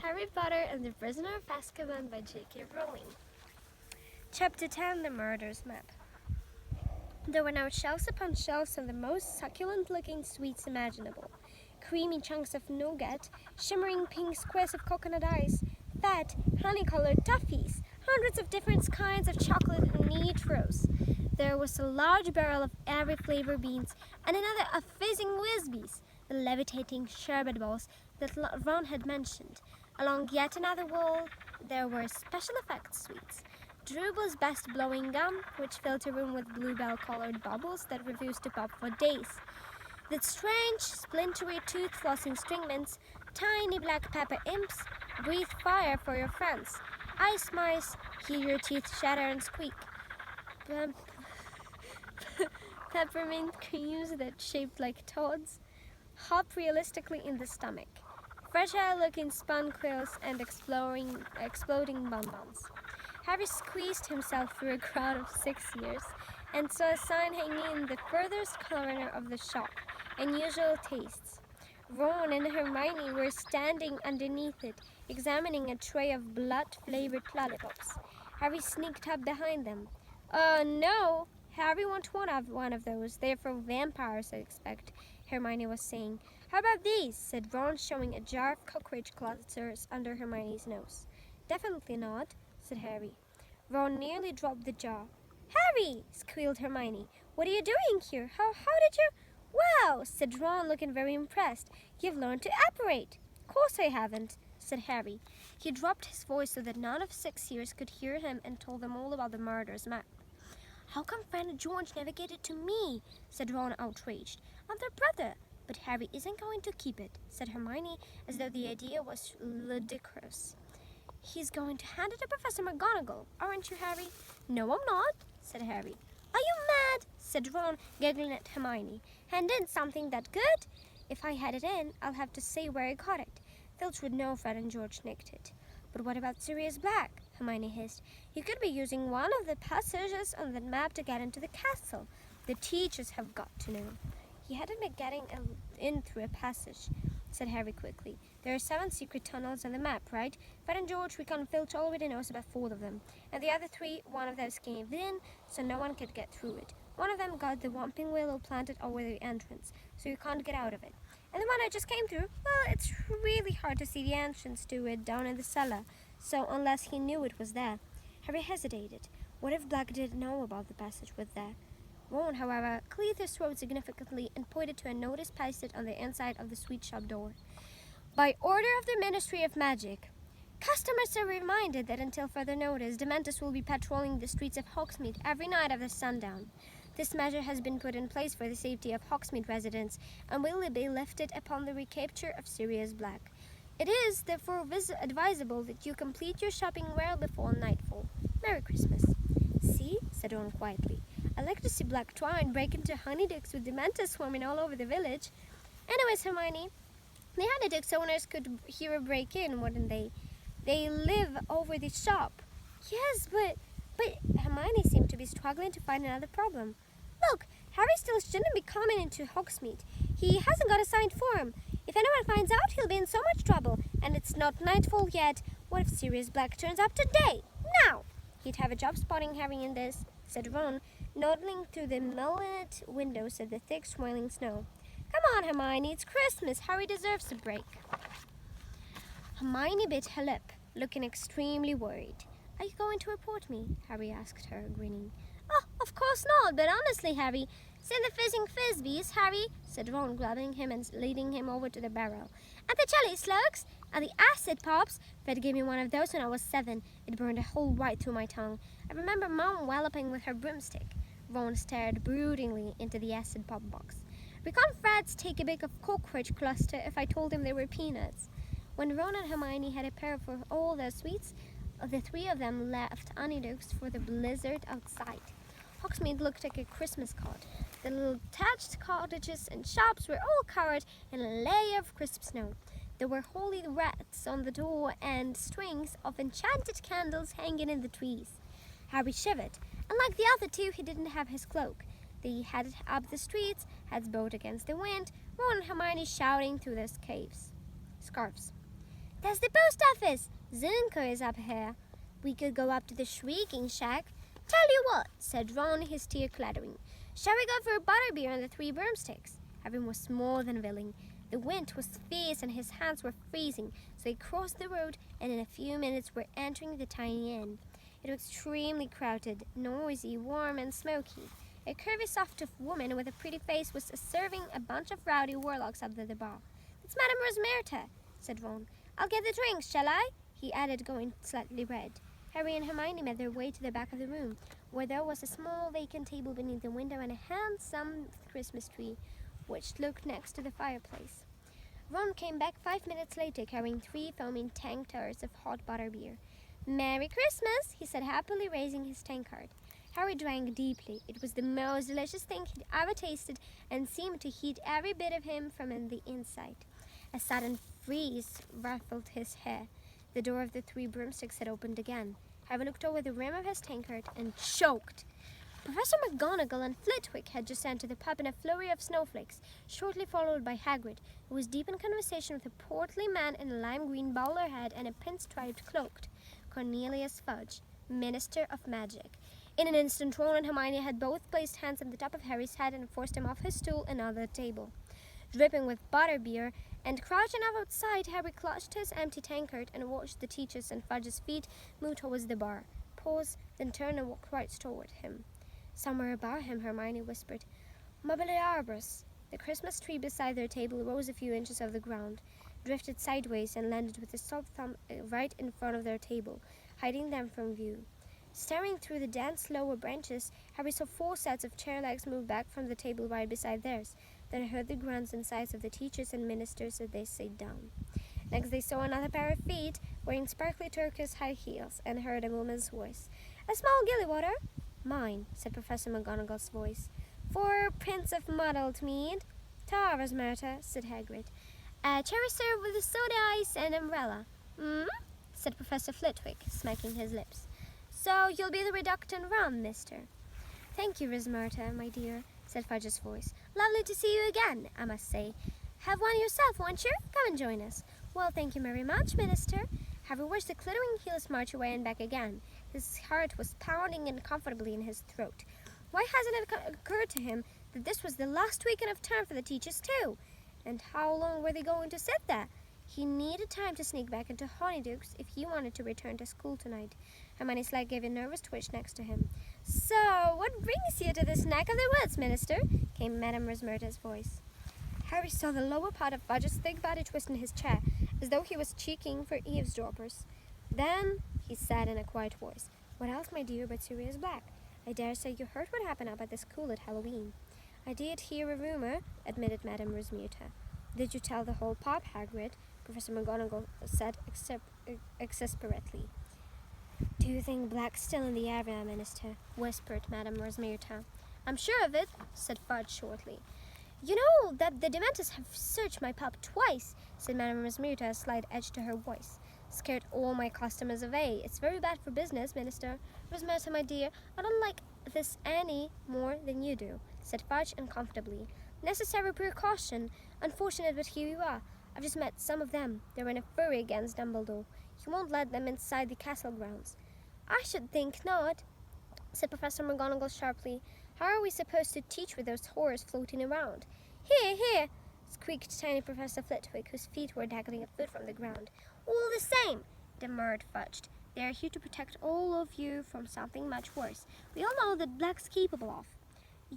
Harry Potter and the Prisoner of Azkaban by J.K. Rowling. Chapter 10, The Marauder's Map. There were now shelves upon shelves of the most succulent-looking sweets imaginable. Creamy chunks of nougat, shimmering pink squares of coconut ice, fat, honey-colored toffees, hundreds of different kinds of chocolate in neat rows. There was a large barrel of every flavor beans, and another of fizzing whizbees, the levitating sherbet balls that Ron had mentioned. Along yet another wall, there were special effects sweets. Drible's best blowing gum, which filled a room with bluebell-colored bubbles that refused to pop for days. The strange, splintery tooth-flossing string mints, tiny black pepper imps, breathe fire for your friends. Ice mice, hear your teeth shatter and squeak. Peppermint creams that shaped like toads, hop realistically in the stomach. Fragile-looking spun quills and exploding bonbons. Harry squeezed himself through a crowd of 6 years and saw a sign hanging in the furthest corner of the shop, Unusual Tastes. Ron and Hermione were standing underneath it, examining a tray of blood-flavored lollipops. Harry sneaked up behind them. No, Harry won't want one of those. They're for vampires, I expect, Hermione was saying. How about these? Said Ron, showing a jar of cockroach clusters under Hermione's nose. Definitely not, said Harry. Ron nearly dropped the jar. Harry! Squealed Hermione. What are you doing here? How did you... Wow! Said Ron, looking very impressed. You've learned to apparate. Of course I haven't, said Harry. He dropped his voice so that none of 6 years could hear him and told them all about the Marauder's map. How come Friend George never gave it to me? Said Ron, outraged. I'm their brother. But Harry isn't going to keep it, said Hermione, as though the idea was ludicrous. He's going to hand it to Professor McGonagall, aren't you, Harry? No, I'm not, said Harry. Are you mad? Said Ron, giggling at Hermione. Hand in something that good? If I had it in, I'll have to say where I got it. Filch would know Fred and George nicked it. But what about Sirius Black? Hermione hissed. You could be using one of the passages on the map to get into the castle. The teachers have got to know. He hadn't been getting in through a passage, said Harry quickly. There are 7 secret tunnels on the map, right? Fred and George, Recon Filch already knows about 4 of them. And the other 3, one of those caved in, so no one could get through it. One of them got the Whomping Willow planted over the entrance, so you can't get out of it. And the one I just came through, well, it's really hard to see the entrance to it down in the cellar, so unless he knew it was there. Harry hesitated. What if Black didn't know about the passage was there? Ron, however, cleared his throat significantly and pointed to a notice pasted on the inside of the sweet shop door. By order of the Ministry of Magic, customers are reminded that until further notice, Dementors will be patrolling the streets of Hogsmeade every night after sundown. This measure has been put in place for the safety of Hogsmeade residents and will be lifted upon the recapture of Sirius Black. It is, therefore, advisable that you complete your shopping well before nightfall. Merry Christmas. See, said Ron quietly. I'd like to see Black try and break into Honeydukes with Dementors swarming all over the village. Anyways, Hermione, the Honeydukes owners could hear a break-in, wouldn't they? They live over the shop. Yes, but Hermione seemed to be struggling to find another problem. Look, Harry still shouldn't be coming into Hogsmeade. He hasn't got a signed form. If anyone finds out, he'll be in so much trouble. And it's not nightfall yet. What if Sirius Black turns up today? Now! He'd have a job spotting Harry in this, said Ron, nodding through the mullioned windows of the thick, swirling snow. Come on, Hermione, it's Christmas. Harry deserves a break. Hermione bit her lip, looking extremely worried. Are you going to report me? Harry asked her, grinning. Oh, of course not, but honestly, Harry, send the fizzing fizbees, Harry, said Ron, grabbing him and leading him over to the barrel. And the jelly slugs, and the acid pops. Fred gave me one of those when I was 7. It burned a hole right through my tongue. I remember Mom walloping with her broomstick. Ron stared broodingly into the acid pop box. We can't Fred's take a big of cockroach cluster if I told him they were peanuts. When Ron and Hermione had a pair for all their sweets, the 3 of them left Honeydukes for the blizzard outside. Hogsmeade looked like a Christmas card. The little thatched cottages and shops were all covered in a layer of crisp snow. There were holy wreaths on the door and strings of enchanted candles hanging in the trees. Harry shivered, and like the other 2, he didn't have his cloak. They headed up the streets, heads bowed against the wind, Ron and Hermione shouting through their scarves. There's the post office! Zunker is up here. We could go up to the shrieking shack. Tell you what, said Ron, his tear clattering. Shall we go for a butterbeer and the 3 broomsticks? Harry was more than willing. The wind was fierce and his hands were freezing, so he crossed the road and in a few minutes were entering the tiny inn. It was extremely crowded, noisy, warm and smoky. A curvy, soft woman with a pretty face was serving a bunch of rowdy warlocks under the bar. It's Madame Rosmerta, said Ron. I'll get the drinks, shall I? He added, going slightly red. Harry and Hermione made their way to the back of the room, where there was a small vacant table beneath the window and a handsome Christmas tree, which looked next to the fireplace. Ron came back 5 minutes later, carrying 3 foaming tankards of hot butterbeer. Merry Christmas, he said happily, raising his tankard. Harry drank deeply. It was the most delicious thing he'd ever tasted and seemed to heat every bit of him from the inside. A sudden freeze ruffled his hair. The door of the 3 broomsticks had opened again. Harry looked over the rim of his tankard and choked. Professor McGonagall and Flitwick had just entered the pub in a flurry of snowflakes, shortly followed by Hagrid, who was deep in conversation with a portly man in a lime-green bowler hat and a pinstriped cloak, Cornelius Fudge, Minister of Magic. In an instant, Ron and Hermione had both placed hands on the top of Harry's head and forced him off his stool and on the table. Dripping with butterbeer and crouching up outside, Harry clutched his empty tankard and watched the teachers and Fudge's feet move towards the bar, pause, then turn and walk right toward him. Somewhere about him, Hermione whispered, Mobile arbors. The Christmas tree beside their table rose a few inches off the ground, drifted sideways, and landed with a soft thump right in front of their table, hiding them from view. Staring through the dense lower branches, Harry saw 4 sets of chair legs move back from the table right beside theirs, then heard the grunts and sighs of the teachers and ministers as they sat down. Next they saw another pair of feet, wearing sparkly turquoise high heels, and heard a woman's voice. A small gillywater? Mine, said Professor McGonagall's voice. For Prince of Muddled Mead? Ta, Rosmerta, said Hagrid. A cherry syrup with a soda ice and umbrella. Said Professor Flitwick, smacking his lips. So you'll be the reductant rum, mister. Thank you, Rosmerta, my dear, said Fudge's voice. Lovely to see you again, I must say. Have one yourself, won't you? Come and join us. Well, thank you very much, Minister. Harry watched the glittering heels march away and back again. His heart was pounding uncomfortably in his throat. Why hasn't it occurred to him that this was the last weekend of term for the teachers, too? And how long were they going to sit there? He needed time to sneak back into Honeydukes if he wanted to return to school tonight. Hermione's leg gave a nervous twitch next to him. So, what brings you to this neck of the woods, Minister? Came Madame Rosmerta's voice. Harry saw the lower part of Fudge's thick body twist in his chair, as though he was cheeking for eavesdroppers. Then he said in a quiet voice, What else, my dear, but Sirius Black? I dare say you heard what happened up at the school at Halloween. I did hear a rumor, admitted Madame Rosmerta. Did you tell the whole pub, Hagrid? Professor McGonagall said exasperately. Do you think Black's still in the area, Minister? Whispered Madame Rosmerta. I'm sure of it, said Fudge shortly. You know that the Dementors have searched my pub twice, said Madame Rosmerta, a slight edge to her voice. Scared all my customers away. It's very bad for business, Minister. Rosmerta, my dear, I don't like this any more than you do, said Fudge uncomfortably. Necessary precaution. Unfortunate, but here you are. I've just met some of them. They're in a fury against Dumbledore. He won't let them inside the castle grounds. I should think not, said Professor McGonagall sharply. How are we supposed to teach with those horrors floating around? Here, here, squeaked tiny Professor Flitwick, whose feet were dangling a foot from the ground. All the same, demurred Fudge. They are here to protect all of you from something much worse. We all know that Black's capable of.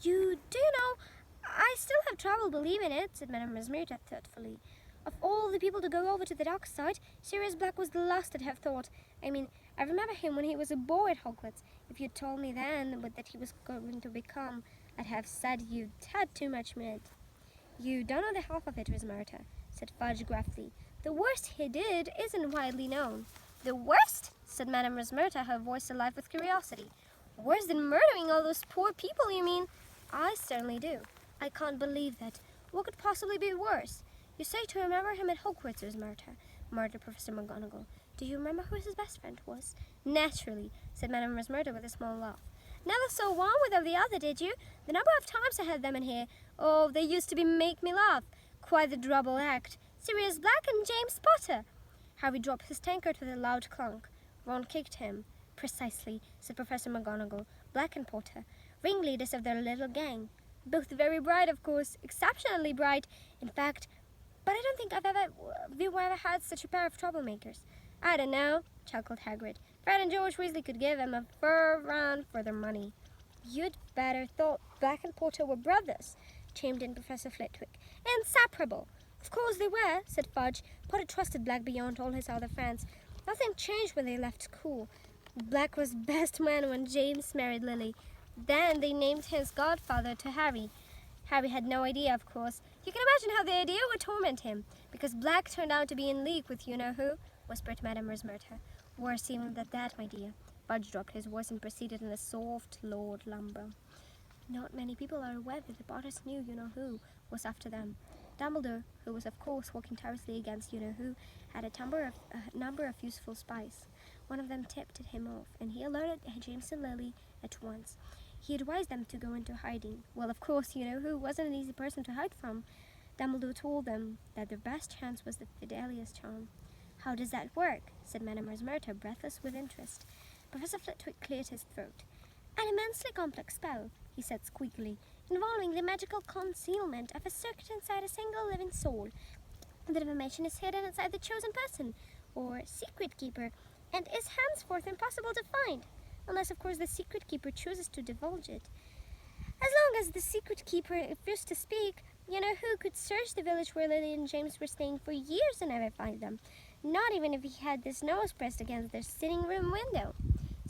You do know, I still have trouble believing it, said Madame Rosmerta thoughtfully. Of all the people to go over to the dark side, Sirius Black was the last I'd have thought. I mean, I remember him when he was a boy at Hogwarts. If you'd told me then what that he was going to become, I'd have said you'd had too much mid. You don't know the half of it, Rosmerta, said Fudge gruffly. The worst he did isn't widely known. The worst? Said Madame Rosmerta, her voice alive with curiosity. Worse than murdering all those poor people, you mean? I certainly do. I can't believe that. What could possibly be worse? You say to remember him at Hogwarts, Rosmerta, murmured Professor McGonagall. Do you remember who his best friend was? Naturally, said Madame Rosmerta with a small laugh. Never saw one without the other, did you? The number of times I had them in here. Oh, they used to make me laugh. Quite the double act. Sirius Black and James Potter. Harry dropped his tankard with a loud clunk. Ron kicked him. Precisely, said Professor McGonagall. Black and Potter, ringleaders of their little gang. Both very bright, of course, exceptionally bright, in fact, but I don't think we've ever had such a pair of troublemakers. I don't know, chuckled Hagrid. Fred and George Weasley could give him a fur run for their money. You'd better thought Black and Potter were brothers, chimed in Professor Flitwick. Inseparable. Of course they were, said Fudge. Potter trusted Black beyond all his other friends. Nothing changed when they left school. Black was best man when James married Lily. Then they named his godfather to Harry. Harry had no idea, of course. You can imagine how the idea would torment him, because Black turned out to be in league with you-know-who, whispered Madame Rosmerta. Worse even than that, my dear. Fudge dropped his voice and proceeded in a soft, low lumber. Not many people are aware that the Potters knew you-know-who was after them. Dumbledore, who was of course working tirelessly against you-know-who, had a number of useful spies. One of them tipped him off, and he alerted James and Lily at once. He advised them to go into hiding. Well, of course, you-know-who wasn't an easy person to hide from. Dumbledore told them that their best chance was the Fidelius charm. How does that work? Said Madame Rosmerta, breathless with interest. Professor Flitwick cleared his throat. An immensely complex spell, he said squeakily, involving the magical concealment of a circuit inside a single living soul. The information is hidden inside the chosen person, or secret keeper, and is henceforth impossible to find, unless, of course, the secret keeper chooses to divulge it. As long as the secret keeper refused to speak, you-know-who could search the village where Lily and James were staying for years and never find them, not even if he had his nose pressed against their sitting room window.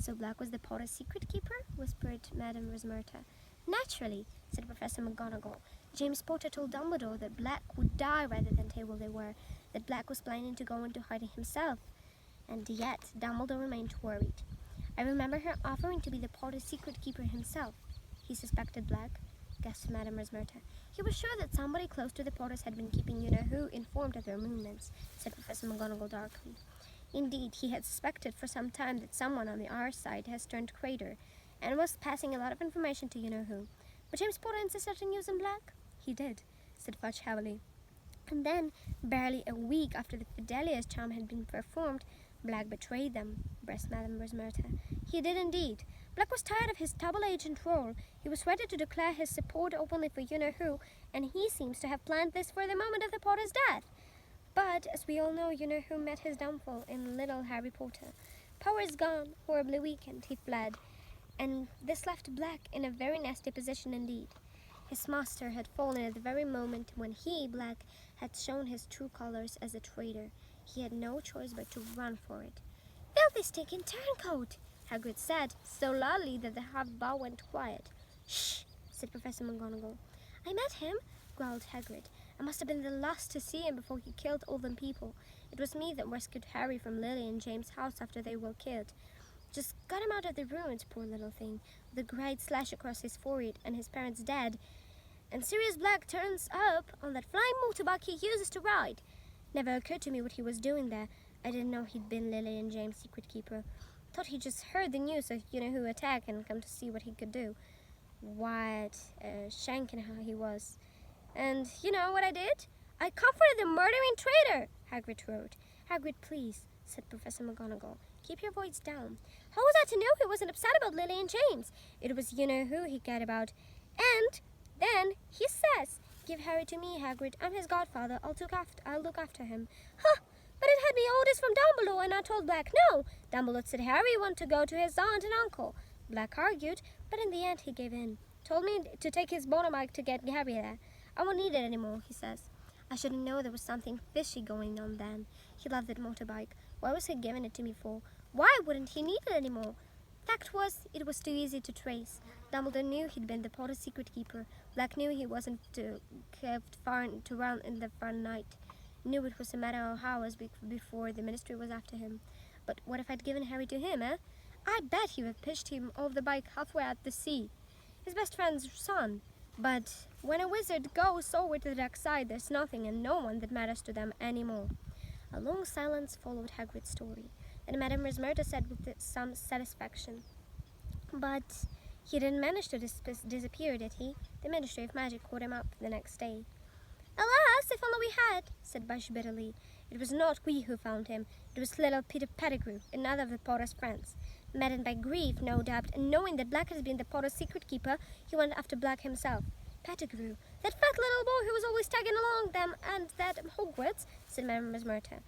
So Black was the Potter's secret keeper? Whispered Madame Rosmerta. Naturally, said Professor McGonagall. James Potter told Dumbledore that Black would die rather than tell where they were, that Black was planning to go into hiding himself. And yet, Dumbledore remained worried. I remember her offering to be the Potter's secret keeper himself. He suspected Black, gasped Madame Rosmerta. He was sure that somebody close to the Potters had been keeping you-know-who informed of their movements, said Professor McGonagall darkly. Indeed, he had suspected for some time that someone on the our side has turned traitor, and was passing a lot of information to you-know-who. But James Potter insisted on using Black? He did, said Fudge heavily. And then, barely a week after the Fidelius charm had been performed, Black betrayed them, breathed Madame Rosmerta. He did indeed. Black was tired of his double agent role. He was ready to declare his support openly for you-know-who, and he seems to have planned this for the moment of the Potter's death. But, as we all know, you-know-who met his downfall in little Harry Potter. Powers gone, horribly weakened, he fled, and this left Black in a very nasty position indeed. His master had fallen at the very moment when he, Black, had shown his true colors as a traitor. He had no choice but to run for it. Filthy stinking turncoat, Hagrid said, so loudly that the half-bow went quiet. Shh, said Professor McGonagall. I met him, growled Hagrid. I must have been the last to see him before he killed all them people. It was me that rescued Harry from Lily and James' house after they were killed. Just got him out of the ruins, poor little thing, with a great slash across his forehead and his parents dead. And Sirius Black turns up on that flying motorbike he uses to ride. Never occurred to me what he was doing there. I didn't know he'd been Lily and James' secret keeper. Thought he just heard the news of you-know-who attack and come to see what he could do. What a shanking how he was. And you know what I did? I comforted the murdering traitor, Hagrid wrote. Hagrid, please, said Professor McGonagall. Keep your voice down. How was I to know he wasn't upset about Lily and James? It was you-know-who he cared about. And then he says, give Harry to me, Hagrid. I'm his godfather. I'll look after him. Huh! But it had me orders from Dumbledore, and I told Black no. Dumbledore said Harry wanted to go to his aunt and uncle. Black argued, but in the end he gave in. Told me to take his motorbike to get Harry there. I won't need it anymore, he says. I shouldn't know there was something fishy going on then. He loved that motorbike. Why was he giving it to me for? Why wouldn't he need it anymore? Fact was, it was too easy to trace. Dumbledore knew he'd been the Potter's secret keeper. Black knew he wasn't kept far to run in the front night. Knew it was a matter of hours before the ministry was after him. But what if I'd given Harry to him, eh? I bet he would have pitched him off the bike halfway out the sea. His best friend's son. But when a wizard goes over to the dark side, there's nothing and no one that matters to them anymore. A long silence followed Hagrid's story, and Madame Rosmerta said with some satisfaction, but he didn't manage to disappear, did he? The Ministry of Magic caught him up the next day. Alas, if only we had, said Bush bitterly. It was not we who found him. It was little Peter Pettigrew, another of the Potter's friends. Maddened by grief, no doubt, and knowing that Black had been the Potter's secret keeper, he went after Black himself. Pettigrew, that fat little boy who was always tagging along them and that Hogwarts, said Madame Murta.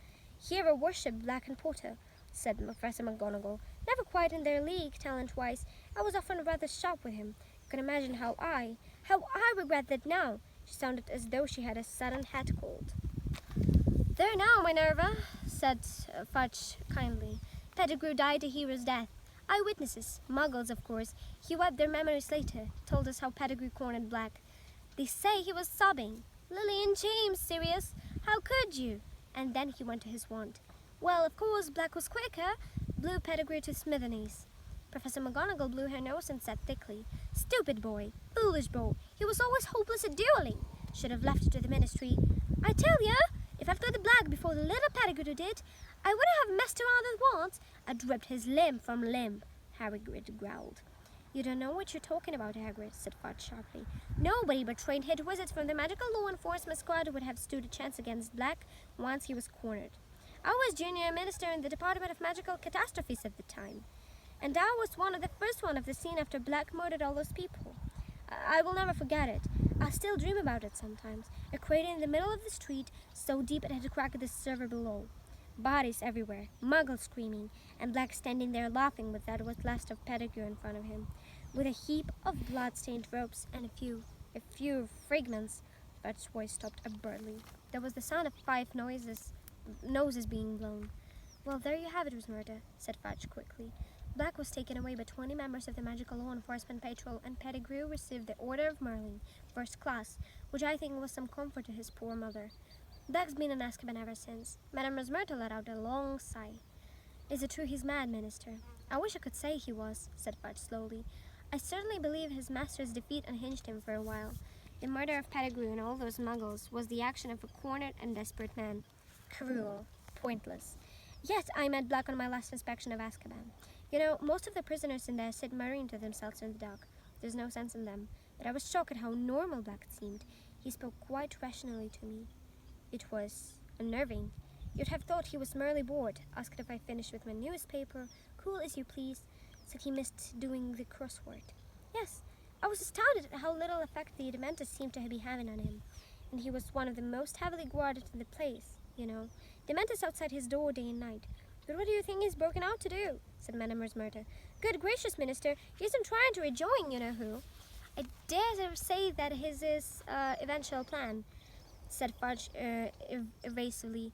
Hero worshipped Black and Potter, said Professor McGonagall. Never quite in their league, talent-wise. I was often rather sharp with him. You can imagine how I regret that now. She sounded as though she had a sudden head cold. There now, Minerva, said Fudge kindly. Pettigrew died a hero's death. Eyewitnesses, muggles, of course. He wiped their memories later, told us how Pettigrew cornered Black. They say he was sobbing. Lily and James, Sirius, how could you? And then he went to his wand. Well, of course, Black was quicker, blew Pettigrew to smithereens. Professor McGonagall blew her nose and said thickly, Stupid boy, foolish boy, he was always hopeless at dueling. Should have left it to the ministry. I tell ya, if I'd got the Black before the little Pettigrew did, I wouldn't have messed around with wands. I'd ripped his limb from limb, Hagrid growled. You don't know what you're talking about, Hagrid, said Fudge sharply. Nobody but trained head wizards from the magical law enforcement squad would have stood a chance against Black once he was cornered. I was junior minister in the Department of Magical Catastrophes at the time, and I was one of the first one of the scene after Black murdered all those people. I will never forget it. I still dream about it sometimes. A crater in the middle of the street, so deep it had cracked the server below. Bodies everywhere, muggles screaming, and Black standing there laughing with that was left of Pettigrew in front of him, with a heap of blood-stained ropes and a few fragments. Fudge's voice stopped abruptly. There was the sound of 5 noses being blown. Well, there you have it, Miss Murta, said Fudge quickly. Black was taken away by 20 members of the Magical Law Enforcement Patrol, and Pettigrew received the Order of Merlin, first class, which I think was some comfort to his poor mother. Black's been in Azkaban ever since. Madame Murta let out a long sigh. Is it true he's mad, Minister? I wish I could say he was, said Fudge slowly. I certainly believe his master's defeat unhinged him for a while. The murder of Pettigrew and all those muggles was the action of a cornered and desperate man. Cruel, pointless. Yet I met Black on my last inspection of Azkaban. You know, most of the prisoners in there sit murmuring to themselves in the dark. There's no sense in them. But I was shocked at how normal Black seemed. He spoke quite rationally to me. It was unnerving. You'd have thought he was merely bored, asked if I finished with my newspaper, cool as you please, said he missed doing the crossword. Yes, I was astounded at how little effect the Dementors seemed to be having on him. And he was one of the most heavily guarded in the place, you know. Dementors outside his door day and night. But what do you think he's broken out to do? Said Madame Murta. Good gracious, Minister, he isn't trying to rejoin you-know-who. I dare say that his eventual plan, said Fudge evasively,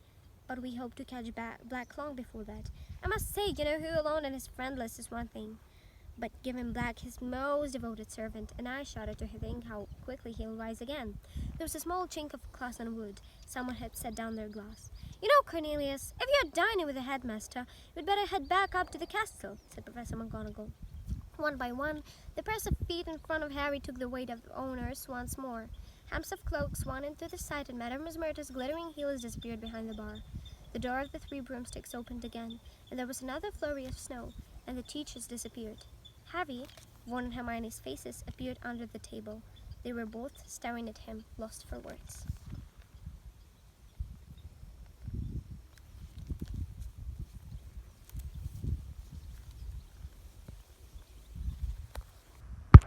but we hope to catch Black long before that. I must say, you-know-who alone and his friend list is one thing, but giving Black his most devoted servant, and I shudder to think how quickly he'll rise again. There was a small chink of glass on wood. Someone had set down their glass. You know, Cornelius, if you're dining with the headmaster, you'd better head back up to the castle, said Professor McGonagall. One by one, the press of feet in front of Harry took the weight of owners once more. Hams of cloaks swung into the sight, and Madame Murta's glittering heels disappeared behind the bar. The door of the 3 broomsticks opened again, and there was another flurry of snow, and the teachers disappeared. Harry, Ron and Hermione's faces appeared under the table. They were both staring at him, lost for words.